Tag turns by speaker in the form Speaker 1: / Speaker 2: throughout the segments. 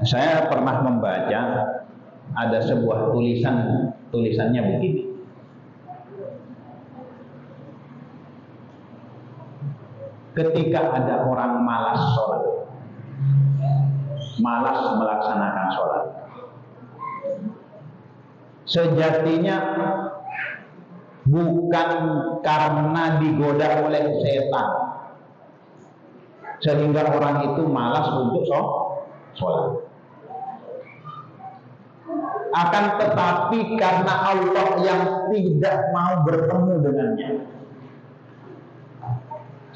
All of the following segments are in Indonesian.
Speaker 1: Saya pernah membaca ada sebuah tulisannya begini. Ketika ada orang malas sholat, malas melaksanakan sholat, sejatinya bukan karena digoda oleh setan sehingga orang itu malas untuk sholat, akan tetapi karena Allah yang tidak mau bertemu dengannya.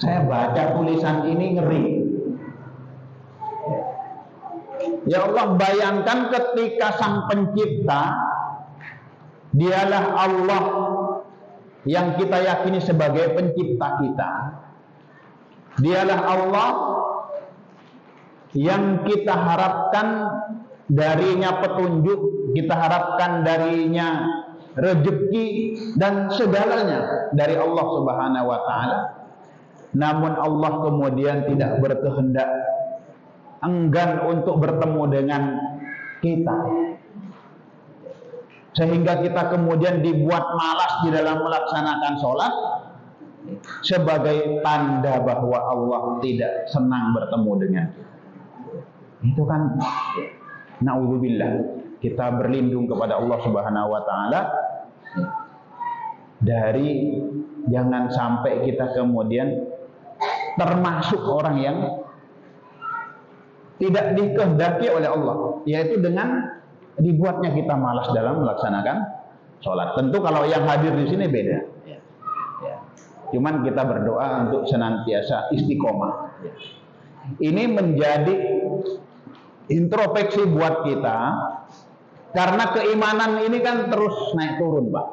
Speaker 1: Saya baca tulisan ini ngeri. Ya Allah, bayangkan ketika Sang Pencipta, Dialah Allah yang kita yakini sebagai pencipta kita, Dialah Allah yang kita harapkan darinya petunjuk, kita harapkan darinya rezeki dan segalanya dari Allah Subhanahu wa taala. Namun Allah kemudian tidak berkehendak, enggan untuk bertemu dengan kita, sehingga kita kemudian dibuat malas di dalam melaksanakan sholat sebagai tanda bahwa Allah tidak senang bertemu dengan kita. Itu kan naudzubillah, kita berlindung kepada Allah Subhanahu wa taala dari jangan sampai kita kemudian termasuk orang yang tidak dikehendaki oleh Allah, yaitu dengan dibuatnya kita malas dalam melaksanakan sholat. Tentu kalau yang hadir di sini beda. Cuman kita berdoa untuk senantiasa istiqomah. Ini menjadi introspeksi buat kita, karena keimanan ini kan terus naik turun, Pak.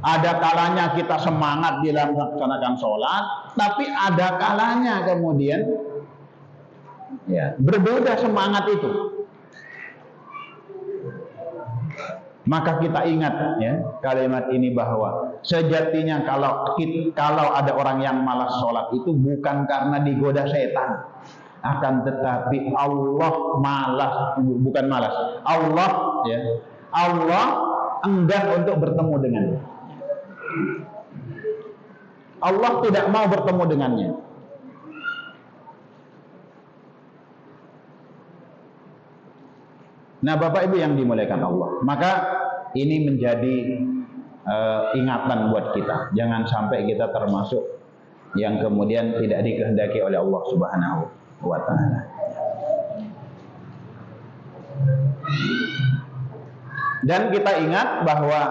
Speaker 1: Ada kalanya kita semangat di dalam melaksanakan sholat, tapi ada kalanya kemudian berbeda semangat itu. Maka kita ingat kalimat ini, bahwa sejatinya kalau ada orang yang malas sholat itu bukan karena digoda setan, akan tetapi Allah bukan malas, Allah enggan untuk bertemu dengannya. Allah tidak mau bertemu dengannya. Nah, Bapak Ibu yang dimuliakan Allah, maka ini menjadi ingatan buat kita. Jangan sampai kita termasuk yang kemudian tidak dikehendaki oleh Allah Subhanahu wa taala. Dan kita ingat bahwa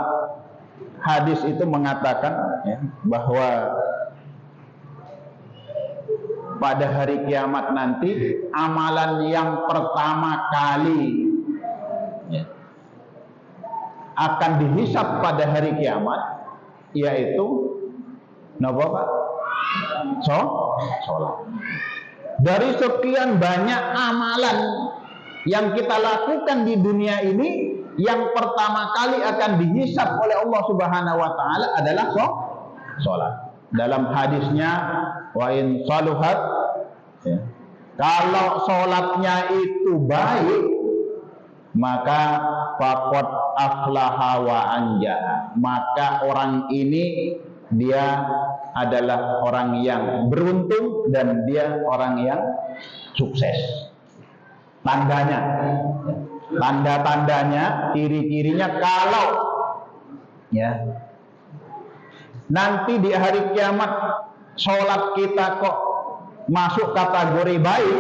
Speaker 1: hadis itu mengatakan bahwa pada hari kiamat nanti amalan yang pertama kali akan dihisab pada hari kiamat yaitu Pak? Sholat. Dari sekian banyak amalan yang kita lakukan di dunia ini, yang pertama kali akan dihisab oleh Allah Subhanahu wa taala adalah sholat. Dalam hadisnya, wa in saluhat, kalau sholatnya itu baik, maka faqad aflaha wa anjaha, maka orang ini dia adalah orang yang beruntung dan dia orang yang sukses. Tanda-tandanya, ciri-cirinya, kalau nanti di hari kiamat sholat kita kok masuk kategori baik,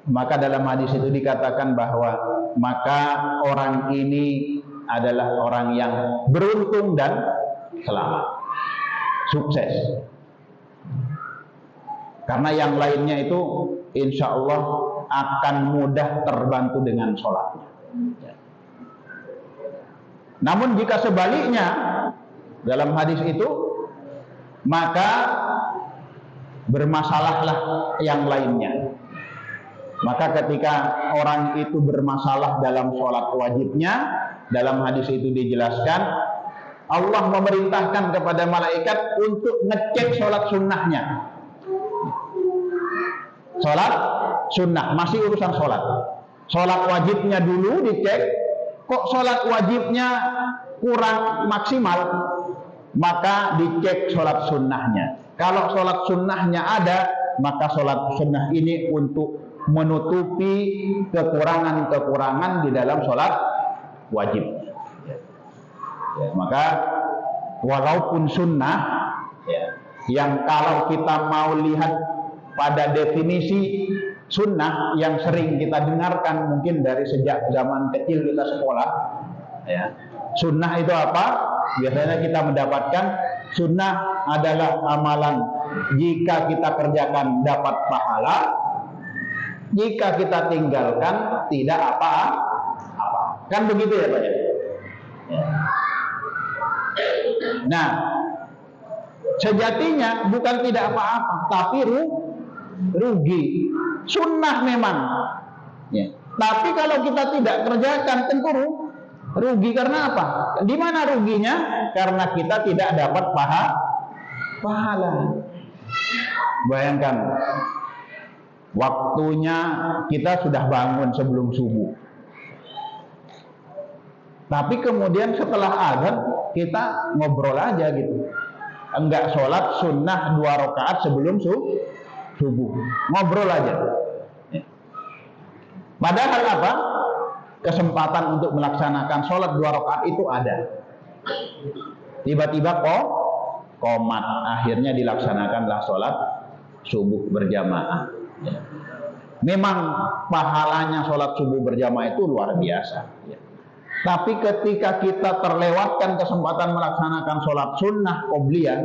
Speaker 1: maka dalam hadis itu dikatakan bahwa maka orang ini adalah orang yang beruntung dan selamat, sukses. Karena yang lainnya itu insya Allah akan mudah terbantu dengan sholatnya. Namun jika sebaliknya, dalam hadis itu, maka bermasalahlah yang lainnya. Maka ketika orang itu bermasalah dalam sholat wajibnya, dalam hadis itu dijelaskan, Allah memerintahkan kepada malaikat untuk ngecek sholat sunnahnya. Sholat sunnah, masih urusan sholat. Sholat wajibnya dulu dicek, kok sholat wajibnya kurang maksimal, maka dicek sholat sunnahnya. Kalau sholat sunnahnya ada, maka sholat sunnah ini untuk menutupi kekurangan-kekurangan di dalam sholat wajib. Maka walaupun sunnah, yang kalau kita mau lihat pada definisi sunnah yang sering kita dengarkan mungkin dari sejak zaman kecil kita sekolah, sunnah itu apa? Biasanya kita mendapatkan sunnah adalah amalan jika kita kerjakan dapat pahala, jika kita tinggalkan tidak apa-apa. Kan begitu ya Pak ya? Nah, sejatinya bukan tidak apa-apa, tapi rugi. Sunnah memang. Tapi kalau kita tidak kerjakan tentu rugi. Karena apa? Di mana ruginya? Karena kita tidak dapat pahala. Bayangkan, waktunya kita sudah bangun sebelum subuh, tapi kemudian setelah azan kita ngobrol aja gitu, enggak sholat sunnah 2 rakaat sebelum subuh, ngobrol aja. Padahal apa? Kesempatan untuk melaksanakan sholat 2 rakaat itu ada. Tiba-tiba komat, akhirnya dilaksanakanlah sholat subuh berjamaah. Memang pahalanya sholat subuh berjamaah itu luar biasa. Tapi ketika kita terlewatkan kesempatan melaksanakan sholat sunnah qobliyah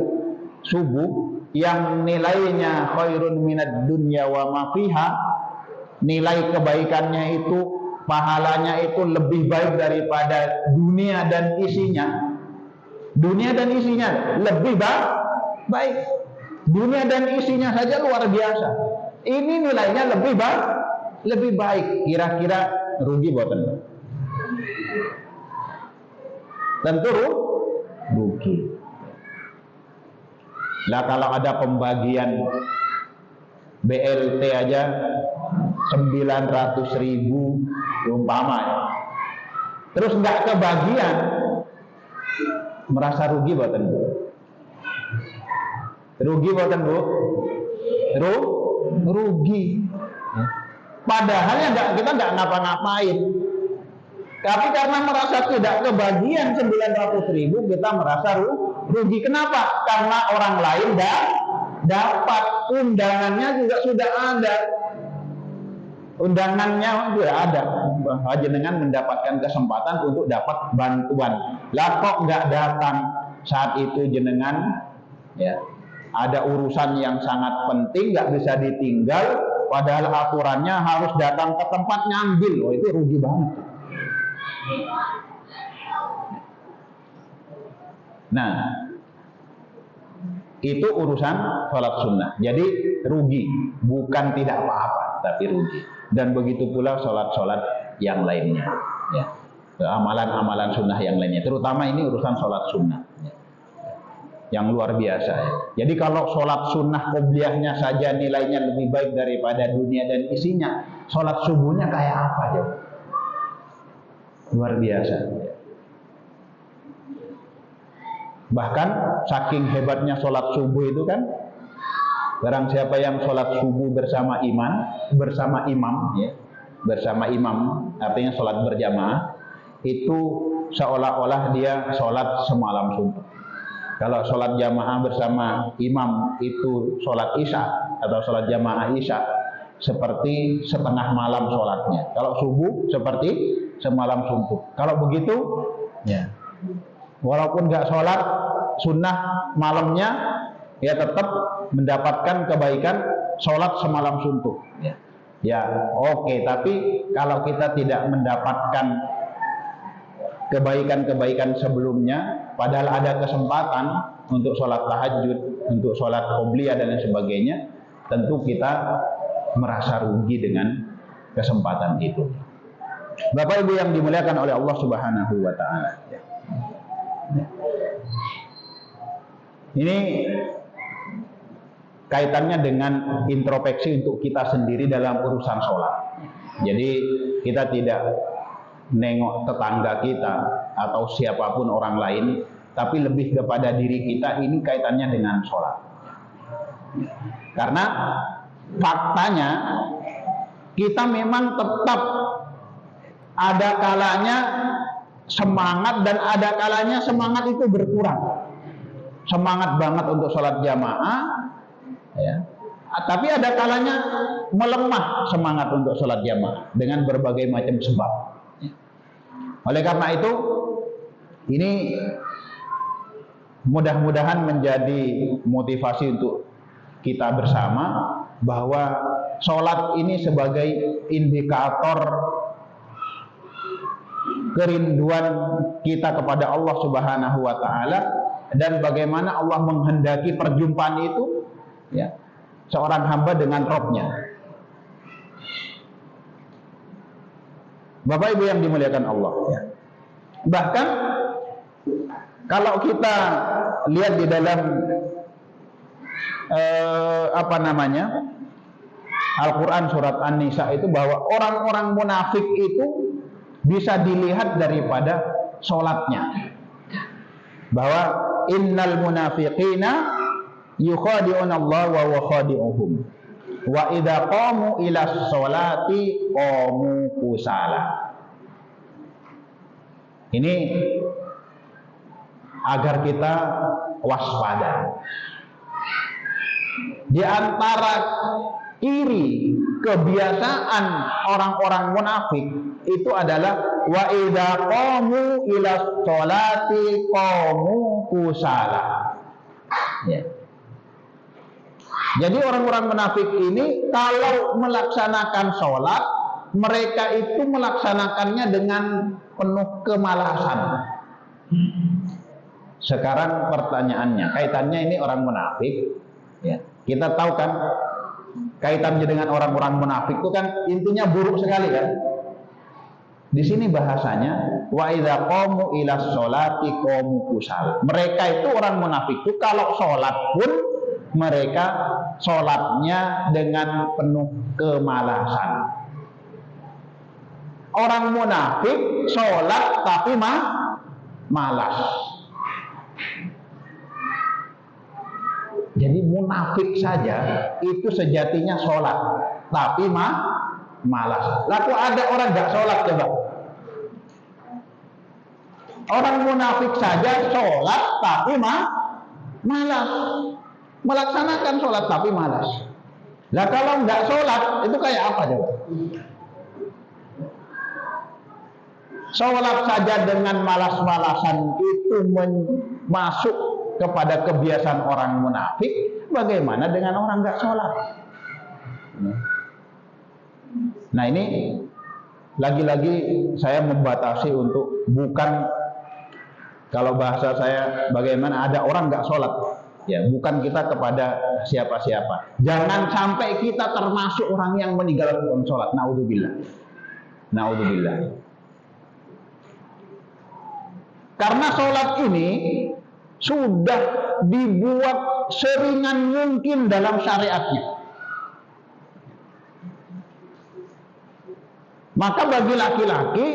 Speaker 1: subuh yang nilainya khairun minad dunya wa ma fiha, nilai kebaikannya itu, pahalanya itu lebih baik daripada dunia dan isinya. Dunia dan isinya lebih baik. Dunia dan isinya saja luar biasa. Ini nilainya lebih baik. Kira-kira rugi buatan? Tentu rugi. Nah, kalau ada pembagian BLT aja 900.000 umpama ya, terus nggak kebagian, merasa rugi buatan Bu? Rugi buatan Bu? Rugi. Padahal ya kita nggak ngapa-ngapain. Tapi karena merasa tidak kebagian 900.000, kita merasa rugi. Kenapa? Karena orang lain dapat, undangannya juga sudah ada. Undangannya sudah ada. Jenengan mendapatkan kesempatan untuk dapat bantuan. Lah kok nggak datang saat itu jenengan? Ya, ada urusan yang sangat penting, nggak bisa ditinggal. Padahal aturannya harus datang ke tempat ngambil. Oh, itu rugi banget. Nah, itu urusan sholat sunnah. Jadi rugi, bukan tidak apa-apa, tapi rugi. Dan begitu pula sholat-sholat yang lainnya, ya, amalan-amalan sunnah yang lainnya. Terutama ini urusan sholat sunnah, ya, yang luar biasa. Ya. Jadi kalau sholat sunnah qobliyahnya saja nilainya lebih baik daripada dunia dan isinya, sholat subuhnya kayak apa aja? Luar biasa. Bahkan saking hebatnya sholat subuh itu kan, barang siapa yang sholat subuh bersama imam, ya, bersama imam, artinya sholat berjamaah, itu seolah-olah dia sholat semalam suntuk. Kalau sholat jamaah bersama imam itu sholat isya atau sholat jamaah isya, seperti setengah malam sholatnya. Kalau subuh seperti semalam suntuk. Kalau begitu, ya, walaupun nggak sholat sunnah malamnya, ya tetap mendapatkan kebaikan sholat semalam suntuk. Ya, oke. Tapi kalau kita tidak mendapatkan kebaikan-kebaikan sebelumnya, padahal ada kesempatan untuk sholat tahajud, untuk sholat qobliyah dan lain sebagainya, tentu kita merasa rugi dengan kesempatan itu. Bapak Ibu yang dimuliakan oleh Allah Subhanahu wa taala. Ini kaitannya dengan introspeksi untuk kita sendiri dalam urusan sholat. Jadi kita tidak nengok tetangga kita atau siapapun orang lain, tapi lebih kepada diri kita. Ini kaitannya dengan sholat. Karena faktanya kita memang tetap ada kalanya semangat dan ada kalanya semangat itu berkurang. Semangat banget untuk sholat jamaah, ya. Tapi ada kalanya melemah semangat untuk sholat jamaah dengan berbagai macam sebab. Oleh karena itu, ini mudah-mudahan menjadi motivasi untuk kita bersama bahwa sholat ini sebagai indikator kerinduan kita kepada Allah Subhanahu wa Ta'ala, dan bagaimana Allah menghendaki perjumpaan itu, ya, seorang hamba dengan Rabb-nya. Bapak Ibu yang dimuliakan Allah, ya. Bahkan kalau kita lihat di dalam Al-Quran surat An-Nisa itu, bahwa orang-orang munafik itu bisa dilihat daripada sholatnya, bahwa innal munafiqina yukhadi'una Allah wa huwa khadi'uhum wa idza qamu ila sholati qamu kusala. Ini agar kita waspada. Di antara ciri kebiasaan orang-orang munafik itu adalah wa idza qamu ila sholati qamu kusala. Ya. Jadi orang-orang munafik ini kalau melaksanakan sholat, mereka itu melaksanakannya dengan penuh kemalasan. Sekarang pertanyaannya, kaitannya ini orang munafik, ya. Kita tahu kan kaitannya dengan orang-orang munafik itu kan intinya buruk sekali kan. Di sini bahasanya wa idza qamu ila sholati qamu kusala. Mereka itu orang munafik itu kalau sholat pun mereka sholatnya dengan penuh kemalasan. Orang munafik sholat tapi malas. Jadi munafik saja itu sejatinya sholat tapi malas. Lalu ada orang gak sholat coba? Orang munafik saja sholat tapi malas. Melaksanakan sholat tapi malas. Lah kalau nggak sholat itu kayak apa coba? Sholat saja dengan malas-malasan itu masuk kepada kebiasaan orang munafik. Bagaimana dengan orang nggak sholat? Nah ini lagi-lagi saya membatasi untuk bukan, kalau bahasa saya bagaimana, ada orang nggak sholat, ya bukan kita kepada siapa-siapa. Jangan sampai kita termasuk orang yang meninggalkan sholat. Naudzubillah. Naudzubillah. Karena sholat ini sudah dibuat seringan mungkin dalam syariatnya. Maka bagi laki-laki,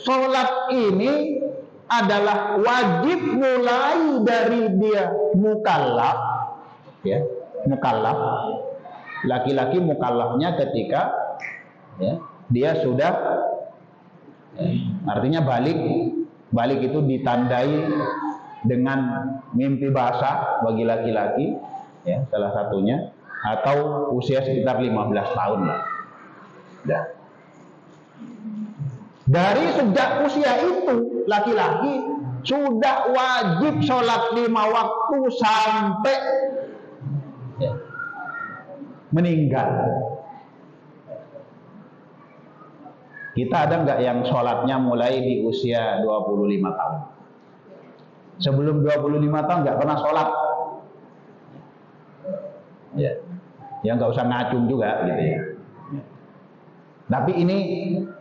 Speaker 1: sholat ini adalah wajib mulai dari dia mukallaf, ya, mukallaf. Laki-laki mukallafnya ketika, ya, dia sudah, artinya balik itu ditandai dengan mimpi basah bagi laki-laki, ya, salah satunya, atau usia sekitar 15 tahun lah. Dah. Dari sejak usia itu laki-laki sudah wajib sholat 5 waktu sampai, ya, meninggal. Kita ada nggak yang sholatnya mulai di usia 25 tahun? Sebelum 25 tahun nggak pernah sholat. Ya, ya nggak usah ngacung juga gitu ya. Tapi ini,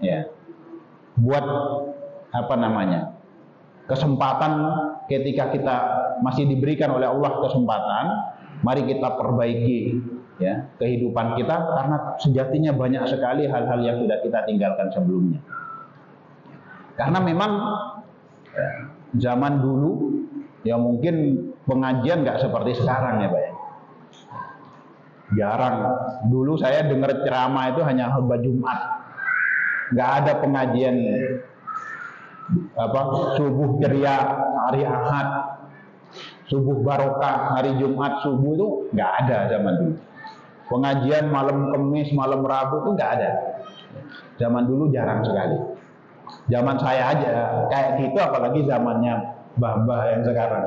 Speaker 1: ya, buat apa namanya, kesempatan ketika kita masih diberikan oleh Allah kesempatan Mari kita perbaiki ya kehidupan kita, karena sejatinya banyak sekali hal-hal yang sudah kita tinggalkan sebelumnya. Karena memang zaman dulu ya mungkin pengajian nggak seperti sekarang ya Pak ya. Jarang. Dulu saya dengar ceramah itu hanya khutbah Jumat, nggak ada pengajian subuh ceria hari Ahad, subuh barokah hari Jumat subuh, itu nggak ada zaman dulu. Pengajian malam Kamis, malam Rabu itu nggak ada. Zaman dulu jarang sekali. Zaman saya aja kayak gitu, apalagi zamannya mbah-mbah yang sekarang.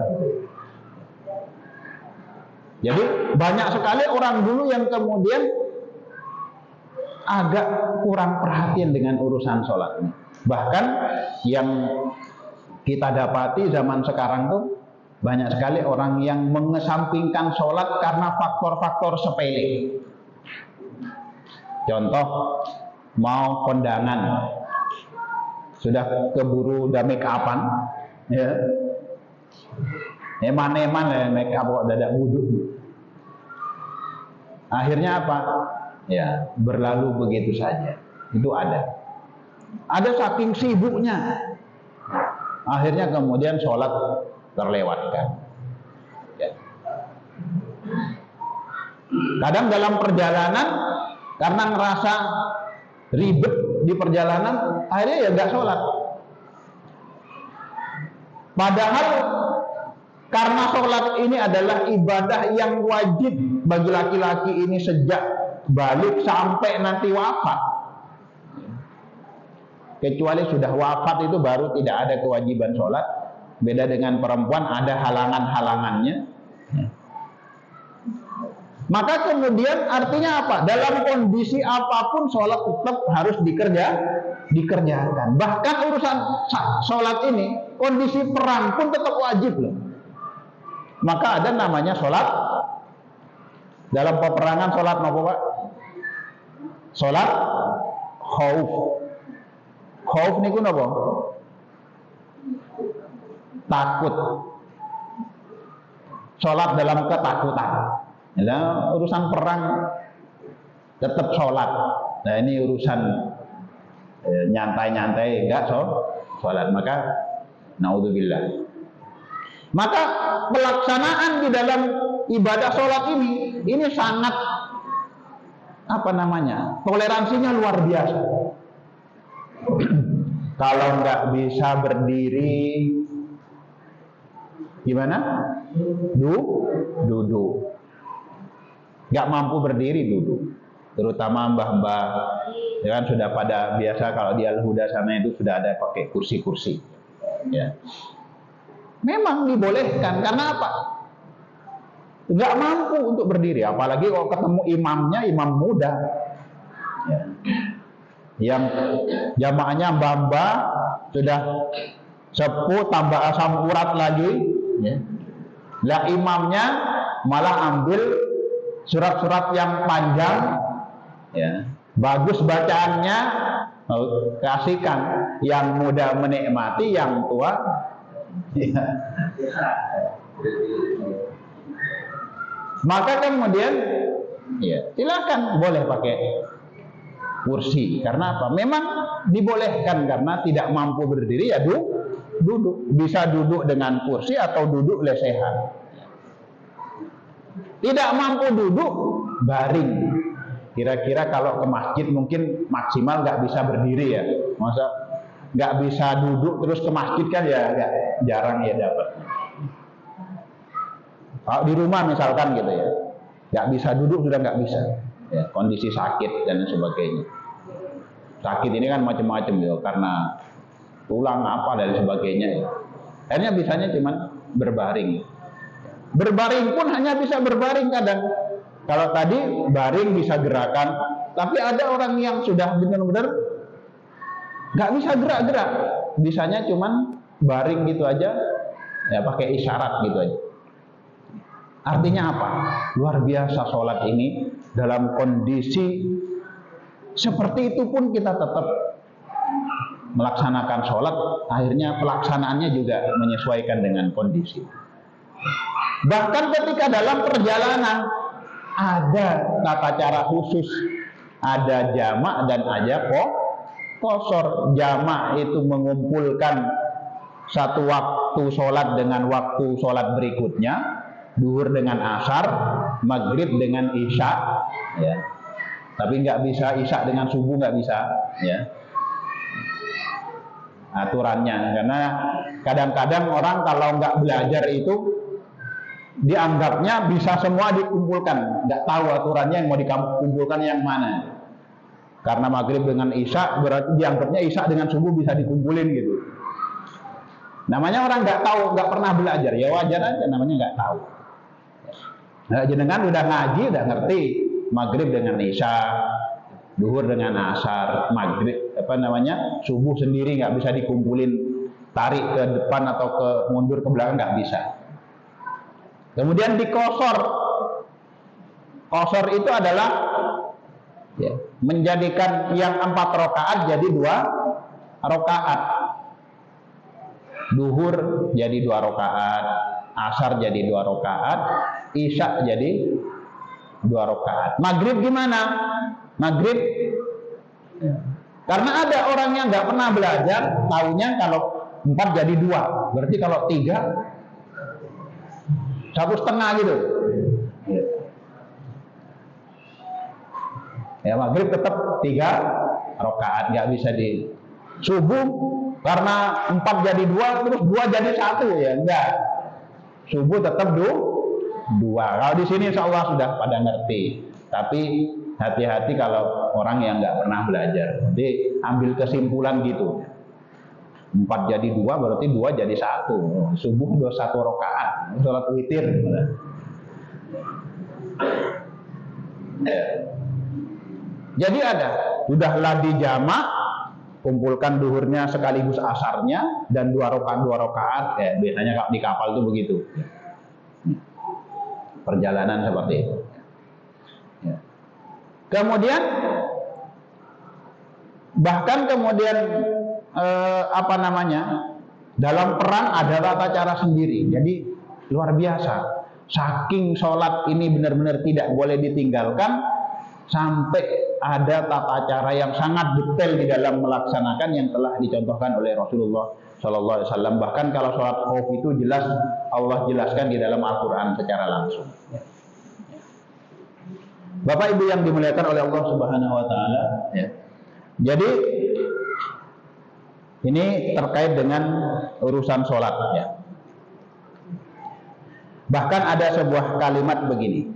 Speaker 1: Jadi banyak sekali orang dulu yang kemudian agak kurang perhatian dengan urusan sholat ini. Bahkan yang kita dapati zaman sekarang tuh banyak sekali orang yang mengesampingkan sholat karena faktor-faktor sepele. Contoh, mau kondangan, sudah keburu udah make upan, ya, eman-eman ya make up kok dadak wudhu. Akhirnya apa? Ya berlalu begitu saja. Itu ada. Ada saking sibuknya, akhirnya kemudian sholat terlewatkan. Ya. Kadang dalam perjalanan karena ngerasa ribet di perjalanan, akhirnya ya nggak sholat. Padahal karena sholat ini adalah ibadah yang wajib bagi laki-laki ini sejak balik sampai nanti wafat. Kecuali sudah wafat itu baru tidak ada kewajiban sholat. Beda dengan perempuan, ada halangan-halangannya. Maka kemudian artinya apa? Dalam kondisi apapun sholat tetap harus dikerjakan. Bahkan urusan sholat ini, kondisi perang pun tetap wajib loh. Maka ada namanya sholat. Dalam peperangan sholat apa Pak? Sholat khauf. Khauf niku napa? Takut. Sholat dalam ketakutan. Nah, urusan perang tetap sholat. Nah ini urusan nyantai-nyantai enggak sholat. Maka naudzubillah. Maka pelaksanaan di dalam ibadah sholat ini sangat toleransinya luar biasa. Kalau nggak bisa berdiri, gimana? Duduk. Nggak mampu berdiri, duduk. Terutama mbah-mbah, ya kan sudah pada biasa kalau di Al-Huda sana itu sudah ada pakai kursi-kursi. Ya. Memang dibolehkan, karena apa? Nggak mampu untuk berdiri, apalagi kalau ketemu imamnya, imam muda. Ya. Yang jamaahnya mbah-mbah sudah sepuh tambah asam urat lagi, ya. Lah imamnya malah ambil surat-surat yang panjang, ya, bagus bacaannya, kasihkan yang muda menikmati, yang tua, ya. Maka kemudian, ya, silakan boleh pakai kursi. Karena apa? Memang dibolehkan karena tidak mampu berdiri ya duduk. Bisa duduk dengan kursi atau duduk lesehan. Tidak mampu duduk, baring. Kira-kira kalau ke masjid mungkin maksimal nggak bisa berdiri ya. Masa nggak bisa duduk terus ke masjid kan ya jarang ya dapat. Kalau di rumah misalkan gitu ya, nggak bisa duduk sudah nggak bisa. Ya, kondisi sakit dan sebagainya. Sakit ini kan macam-macam ya, karena tulang apa dan sebagainya ya. Akhirnya bisanya cuma berbaring. Berbaring pun hanya bisa berbaring kadang. Kalau tadi baring bisa gerakan, tapi ada orang yang sudah benar-benar nggak bisa gerak-gerak. Bisanya cuma baring gitu aja, ya pakai isyarat gitu aja. Artinya apa? Luar biasa sholat ini. Dalam kondisi seperti itu pun kita tetap melaksanakan sholat. Akhirnya pelaksanaannya juga menyesuaikan dengan kondisi. Bahkan ketika dalam perjalanan ada tata cara khusus, ada jamak dan ada qashar. Jamak itu mengumpulkan satu waktu sholat dengan waktu sholat berikutnya, duhur dengan asar, maghrib dengan isya, ya. Tapi nggak bisa isya dengan subuh, nggak bisa, ya. Aturannya, karena kadang-kadang orang kalau nggak belajar itu dianggapnya bisa semua dikumpulkan, nggak tahu aturannya yang mau dikumpulkan yang mana. Karena maghrib dengan isya berarti dianggapnya isya dengan subuh bisa dikumpulin gitu. Namanya orang nggak tahu, nggak pernah belajar, ya wajar aja namanya nggak tahu. Nah, jenengan udah ngaji, udah ngerti maghrib dengan isya, duhur dengan asar, maghrib subuh sendiri nggak bisa dikumpulin, tarik ke depan atau ke mundur ke belakang nggak bisa. Kemudian di qashar. Qashar itu adalah ya, menjadikan yang 4 rakaat jadi 2 rakaat. Duhur jadi 2 rakaat, asar jadi 2 rakaat, isya jadi 2 rakaat. Maghrib gimana? Maghrib karena ada orang yang nggak pernah belajar, taunya kalau 4 jadi 2. Berarti kalau 3 1,5 gitu. Ya, maghrib tetap 3 rakaat, nggak bisa di subuh karena 4 jadi 2 terus 2 jadi 1, ya enggak. Subuh tetap 2. Kalau di sini insya Allah sudah pada ngerti. Tapi hati-hati kalau orang yang nggak pernah belajar. Nanti ambil kesimpulan gitu. 4 jadi 2 berarti 2 jadi 1. Subuh 21 rakaat. Sholat witir. Jadi ada, udahlah di jamak, kumpulkan duhurnya sekaligus asarnya dan 2 rakaat. Ya, biasanya di kapal itu begitu. Perjalanan seperti itu. Ya. Kemudian bahkan dalam perang ada tata cara sendiri. Jadi luar biasa. Saking sholat ini benar-benar tidak boleh ditinggalkan, sampai ada tata cara yang sangat detail di dalam melaksanakan yang telah dicontohkan oleh Rasulullah Shallallahu Alaihi Wasallam. Bahkan kalau sholat khauf itu jelas Allah jelaskan di dalam Al-Quran secara langsung. Bapak Ibu yang dimuliakan oleh Allah Subhanahu Wa Taala. Ya. Jadi ini terkait dengan urusan sholat. Ya. Bahkan ada sebuah kalimat begini.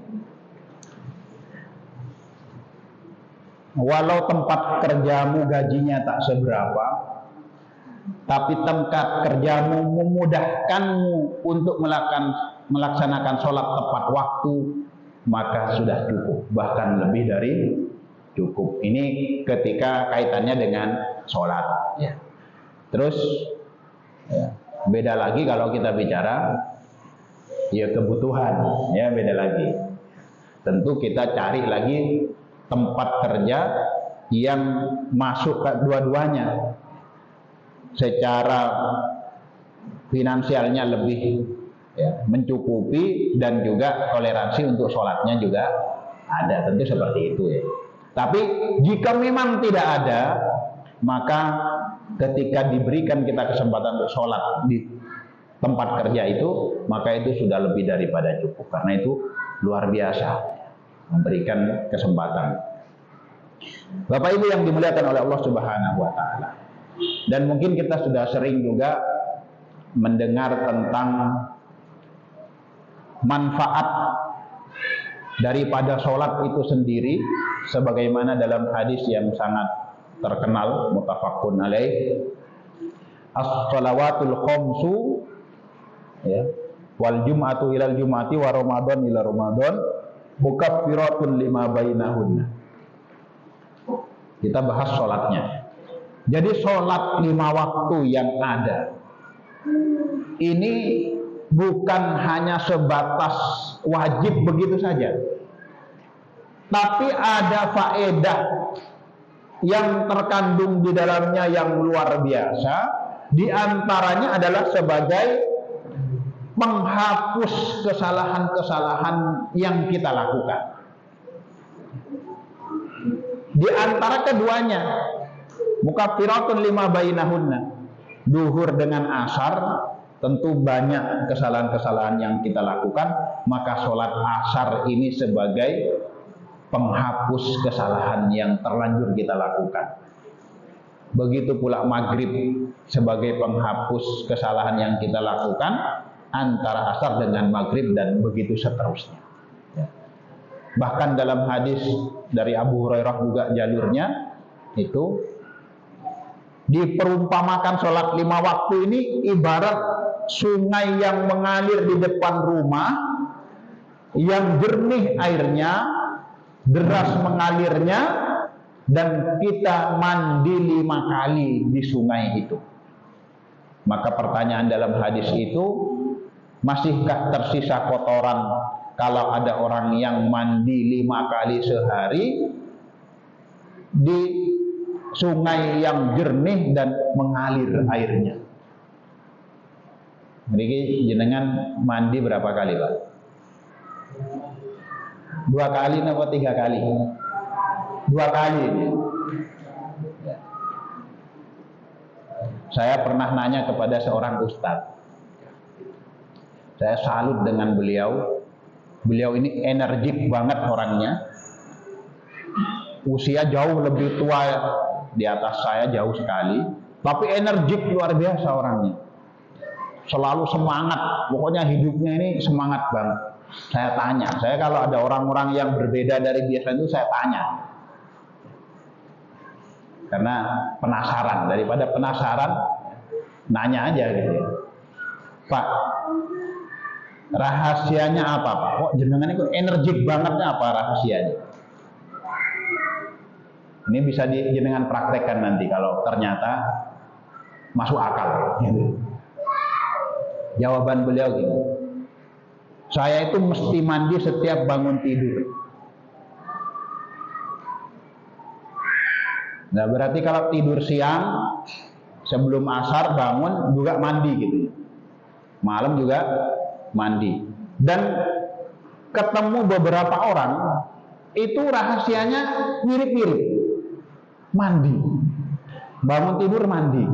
Speaker 1: Walau tempat kerjamu gajinya tak seberapa, tapi tempat kerjamu memudahkanmu untuk melaksanakan sholat tepat waktu, maka sudah cukup, bahkan lebih dari cukup. Ini ketika kaitannya dengan sholat. Ya. Terus ya, beda lagi kalau kita bicara ya kebutuhan, ya beda lagi. Tentu kita cari lagi tempat kerja yang masuk ke dua-duanya, secara finansialnya lebih ya, mencukupi dan juga toleransi untuk sholatnya juga ada. Tentu seperti itu ya. Tapi jika memang tidak ada, maka ketika diberikan kita kesempatan untuk sholat di tempat kerja itu, maka itu sudah lebih daripada cukup. Karena itu luar biasa memberikan kesempatan. Bapak Ibu yang dimuliakan oleh Allah Subhanahu Wa Taala. Dan mungkin kita sudah sering juga mendengar tentang manfaat daripada sholat itu sendiri, sebagaimana dalam hadis yang sangat terkenal, muttafaqun alaih, as-shalawatul khamsu ya, wal jum'atu ilal jum'ati wa ramadan ila ramadan mukaffiratun lima bainahunna. Kita bahas sholatnya. Jadi sholat 5 waktu yang ada ini bukan hanya sebatas wajib begitu saja, tapi ada faedah yang terkandung di dalamnya yang luar biasa. Di antaranya adalah sebagai penghapus kesalahan-kesalahan yang kita lakukan. Di antara keduanya, mukaffiratun lima bainahunna, duhur dengan asar, tentu banyak kesalahan-kesalahan yang kita lakukan, maka sholat asar ini sebagai penghapus kesalahan yang terlanjur kita lakukan. Begitu pula maghrib sebagai penghapus kesalahan yang kita lakukan antara asar dengan maghrib, dan begitu seterusnya. Bahkan dalam hadis dari Abu Hurairah juga jalurnya itu diperumpamakan sholat 5 waktu ini ibarat sungai yang mengalir di depan rumah, yang jernih airnya, deras mengalirnya, dan kita mandi 5 kali di sungai itu. Maka pertanyaan dalam hadis itu, masihkah tersisa kotoran kalau ada orang yang mandi 5 kali sehari di sungai yang jernih dan mengalir airnya? Jadi jenengan mandi berapa kali, Pak? 2 kali atau 3 kali? 2 kali. Saya pernah nanya kepada seorang ustadz. Saya salut dengan beliau. Beliau ini energik banget orangnya. Usia jauh lebih tua di atas saya jauh sekali, tapi energik luar biasa orangnya. Selalu semangat, pokoknya hidupnya ini semangat banget. Saya tanya, saya kalau ada orang-orang yang berbeda dari biasa itu saya tanya. Karena penasaran, daripada penasaran nanya aja gitu ya. Pak, rahasianya apa, Pak? Kok jenengan itu energik bangetnya, apa rahasianya? Ini bisa jenengan praktekkan nanti kalau ternyata masuk akal gitu. Jawaban beliau gini, saya itu mesti mandi setiap bangun tidur. Nah, berarti kalau tidur siang sebelum asar bangun juga mandi gitu. Malam juga mandi. Dan ketemu beberapa orang itu rahasianya mirip-mirip. Mandi. Bangun tidur mandi.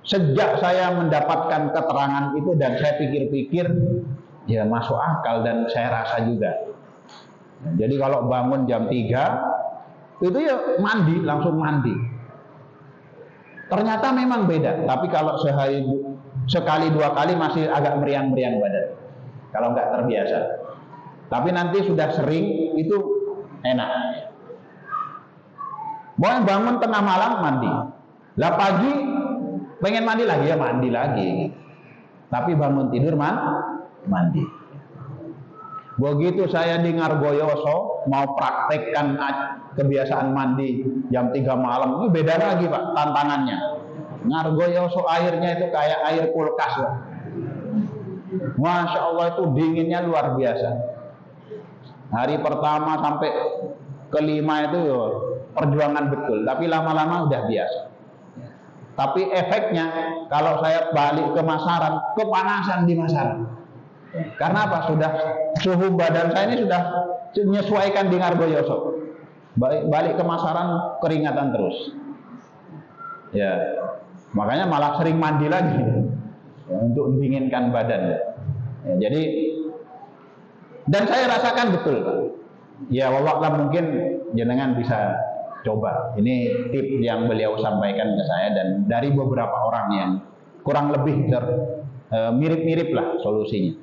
Speaker 1: Sejak saya mendapatkan keterangan itu dan saya pikir-pikir, ya masuk akal dan saya rasa juga. Jadi kalau bangun jam 3 itu ya mandi, langsung mandi. Ternyata memang beda, tapi kalau sekali 2 kali masih agak meriang-meriang badan kalau nggak terbiasa. Tapi nanti sudah sering itu enak. Mau bangun tengah malam mandi, lah pagi pengen mandi lagi ya mandi lagi. Tapi bangun tidur mandi. Begitu saya di Ngargoyoso mau praktekkan kebiasaan mandi jam 3 malam, ini beda lagi Pak tantangannya. Ngargoyoso airnya itu kayak air kulkas Pak. Masya Allah itu dinginnya luar biasa. Hari pertama sampai kelima itu perjuangan betul, tapi lama-lama udah biasa. Tapi efeknya kalau saya balik ke Masaran, kepanasan di Masaran. Karena apa? Sudah suhu badan saya ini sudah menyesuaikan di Ngargoyoso. Balik ke Masaran keringatan terus. Ya, makanya malah sering mandi lagi ya, untuk mendinginkan badan. Ya, jadi dan saya rasakan betul. Ya, wallah mungkin jenengan bisa coba. Ini tip yang beliau sampaikan ke saya dan dari beberapa orang yang kurang lebih mirip-mirip lah solusinya.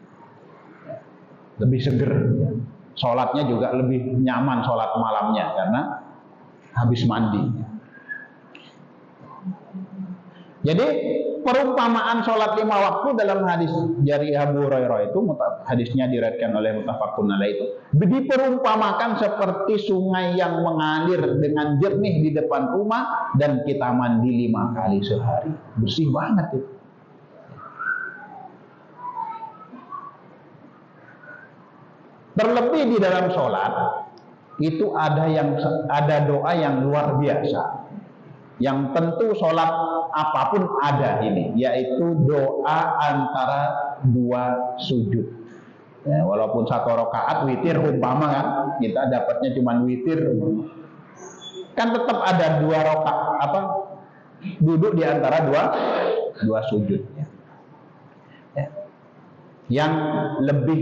Speaker 1: Lebih seger, sholatnya juga lebih nyaman sholat malamnya karena habis mandi. Jadi perumpamaan sholat 5 waktu dalam hadis dari Abu Hurairah itu, hadisnya diriwayatkan oleh muttafaqun alaih itu, diperumpamakan seperti sungai yang mengalir dengan jernih di depan rumah dan kita mandi 5 kali sehari. Bersih banget itu. Terlebih di dalam sholat itu ada doa yang luar biasa. yang tentu sholat apapun ada ini, yaitu doa antara dua sujud. Ya, walaupun satu rakaat witir umpama kan, kita dapatnya cuma witir, kan tetap ada dua rakaat duduk di antara dua sujud. Ya. Yang lebih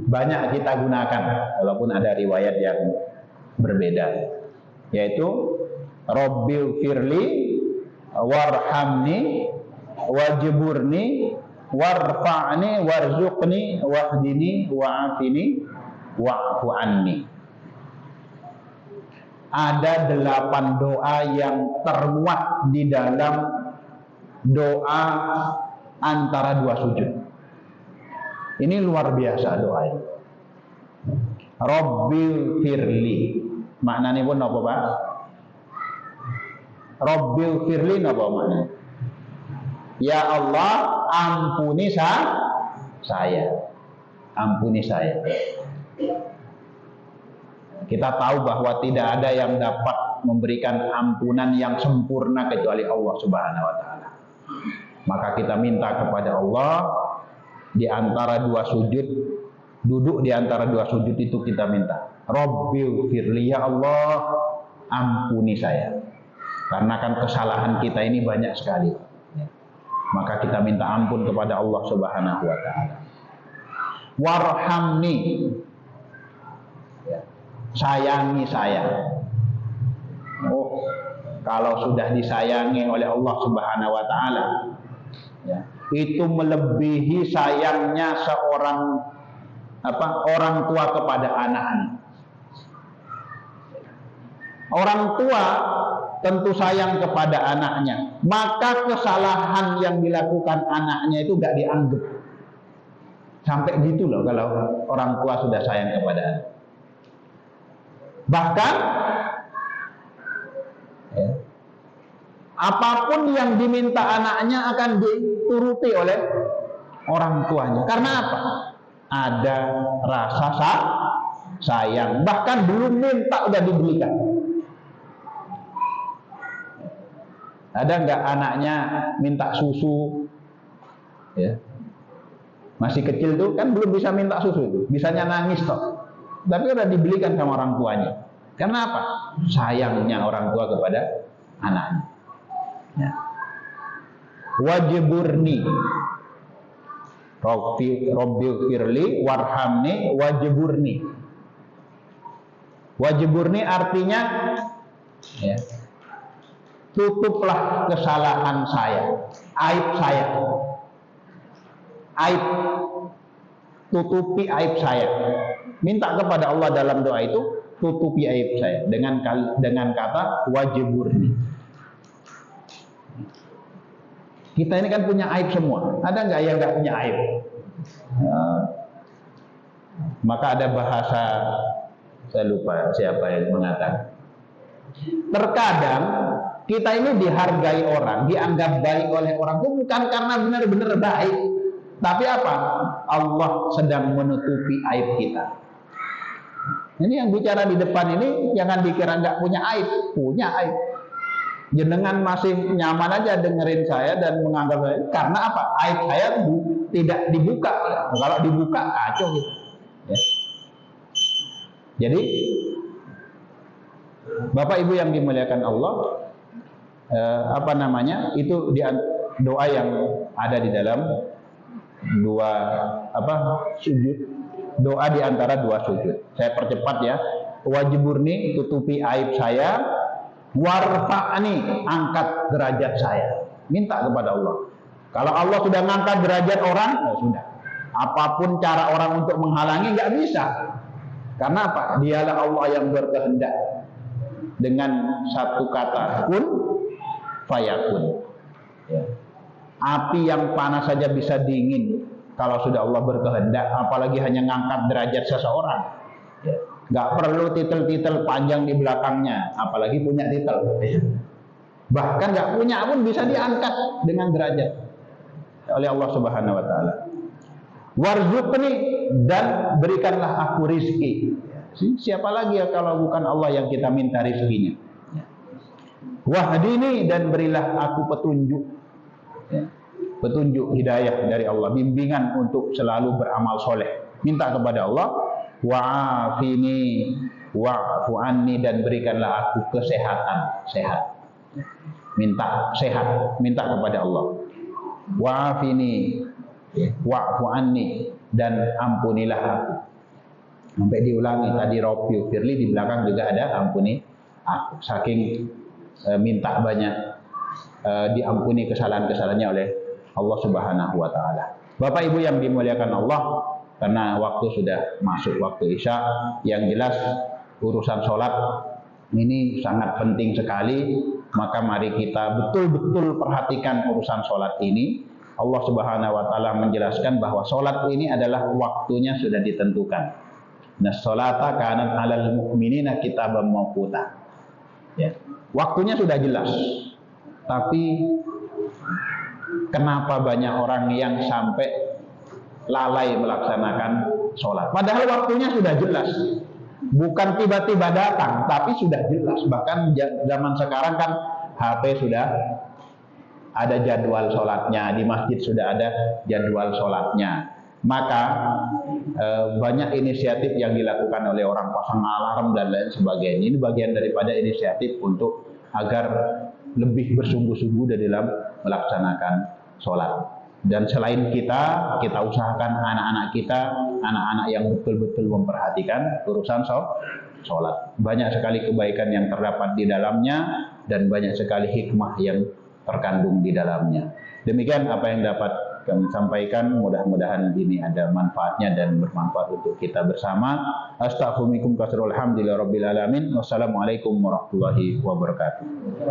Speaker 1: banyak kita gunakan, walaupun ada riwayat yang berbeda, yaitu Rabbil firli warhamni wajburni warfa'ni warzuqni wahdini wa'afini wa'fu anni. Ada 8 doa yang termuat di dalam doa antara dua sujud. Ini luar biasa doa ini. Rabbil firli, maknanya pun apa Pak? Rabbil firli apa maknanya? Ya Allah, ampuni saya. Ampuni saya. Kita tahu bahwa tidak ada yang dapat memberikan ampunan yang sempurna kecuali Allah Subhanahu wa taala. Maka kita minta kepada Allah di antara dua sujud, duduk di antara dua sujud itu kita minta, Rabbil firli, ya Allah, ampuni saya. Karena kan kesalahan kita ini banyak sekali. Maka kita minta ampun kepada Allah Subhanahu wa taala. Warhamni, sayangi saya. Oh, kalau sudah disayangi oleh Allah Subhanahu wa taala, ya, itu melebihi sayangnya seorang orang tua kepada anaknya. Orang tua tentu sayang kepada anaknya, maka kesalahan yang dilakukan anaknya itu gak dianggap. Sampai gitu loh kalau orang tua sudah sayang kepada anak. Bahkan ya, apapun yang diminta anaknya akan dituruti oleh orang tuanya. Karena apa? Ada rasa sayang. Bahkan belum minta udah dibelikan. Ada nggak anaknya minta susu, ya, masih kecil tuh kan belum bisa minta susu itu, bisanya nangis toh, tapi udah dibelikan sama orang tuanya. Karena apa? Sayangnya orang tua kepada anaknya. Ya. Wajburni, Rabbil firli warhamni wajburni. Wajburni artinya, ya, tutuplah kesalahan saya, aib saya, aib, tutupi aib saya. Minta kepada Allah dalam doa itu, tutupi aib saya dengan kata wajburni. Kita ini kan punya aib semua. Ada nggak yang nggak punya aib? Maka ada bahasa, saya lupa siapa yang mengatakan, terkadang kita ini dihargai orang, dianggap baik oleh orang itu bukan karena benar-benar baik, tapi apa? Allah sedang menutupi aib kita. Ini yang bicara di depan ini jangan dikira nggak punya aib, punya aib. Jenengan masih nyaman aja dengerin saya dan menganggap saya, karena apa? Aib saya tidak dibuka. Kalau dibuka kacau gitu. Ya. Jadi Bapak Ibu yang dimuliakan Allah, itu doa yang ada di dalam dua sujud, doa di antara dua sujud. Saya percepat ya. Wajburni, tutupi aib saya, warfa'ni, angkat derajat saya. Minta kepada Allah. Kalau Allah sudah mengangkat derajat orang, ya sudah. Apapun cara orang untuk menghalangi nggak bisa. Karena apa? Dialah Allah yang berkehendak. Dengan satu kata kun fayakun. Ya. Api yang panas saja bisa dingin kalau sudah Allah berkehendak, apalagi hanya ngangkat derajat seseorang. Ya. Gak perlu titel-titel panjang di belakangnya, apalagi punya titel. Ya. Bahkan gak punya pun bisa diangkat dengan derajat oleh Allah Subhanahu wa taala. Warzuqni, dan berikanlah aku rizki. Siapa lagi ya kalau bukan Allah yang kita minta rizkinya? Wahdini, dan berilah aku petunjuk. Ya. Petunjuk hidayah dari Allah, bimbingan untuk selalu beramal soleh. Minta kepada Allah, wa'afini wa'fu anni, dan berikanlah aku kesehatan, sehat. Minta sehat, minta kepada Allah. Wa'afini wa'fu anni, dan ampunilah aku. Sampai diulangi tadi, Rabbi firli, di belakang juga ada ampuni aku. Saking minta banyak diampuni kesalahan-kesalahannya oleh Allah Subhanahu wa taala. Bapak Ibu yang dimuliakan Allah, karena waktu sudah masuk waktu Isya, yang jelas urusan sholat ini sangat penting sekali. Maka mari kita betul-betul perhatikan urusan sholat ini. Allah Subhanahu wa taala menjelaskan bahwa sholat ini adalah waktunya sudah ditentukan. Nah, sholata kanat 'alal mu'minina kitaban mawquta. Ya. Waktunya sudah jelas. Tapi kenapa banyak orang yang sampai lalai melaksanakan sholat? Padahal waktunya sudah jelas. Bukan tiba-tiba datang, tapi sudah jelas. Bahkan zaman sekarang kan HP sudah ada jadwal sholatnya, di masjid sudah ada jadwal sholatnya. Maka banyak inisiatif yang dilakukan oleh orang, pasang alarm dan lain sebagainya. Ini bagian daripada inisiatif untuk agar lebih bersungguh-sungguh di dalam melaksanakan sholat. Dan selain kita usahakan anak-anak kita, anak-anak yang betul-betul memperhatikan urusan sholat. Banyak sekali kebaikan yang terdapat di dalamnya, dan banyak sekali hikmah yang terkandung di dalamnya. Demikian apa yang dapat kami sampaikan. Mudah-mudahan ini ada manfaatnya dan bermanfaat untuk kita bersama. Astaghfirullahaladzim, alhamdulillahirabbil alamin. Wassalamualaikum warahmatullahi wabarakatuh.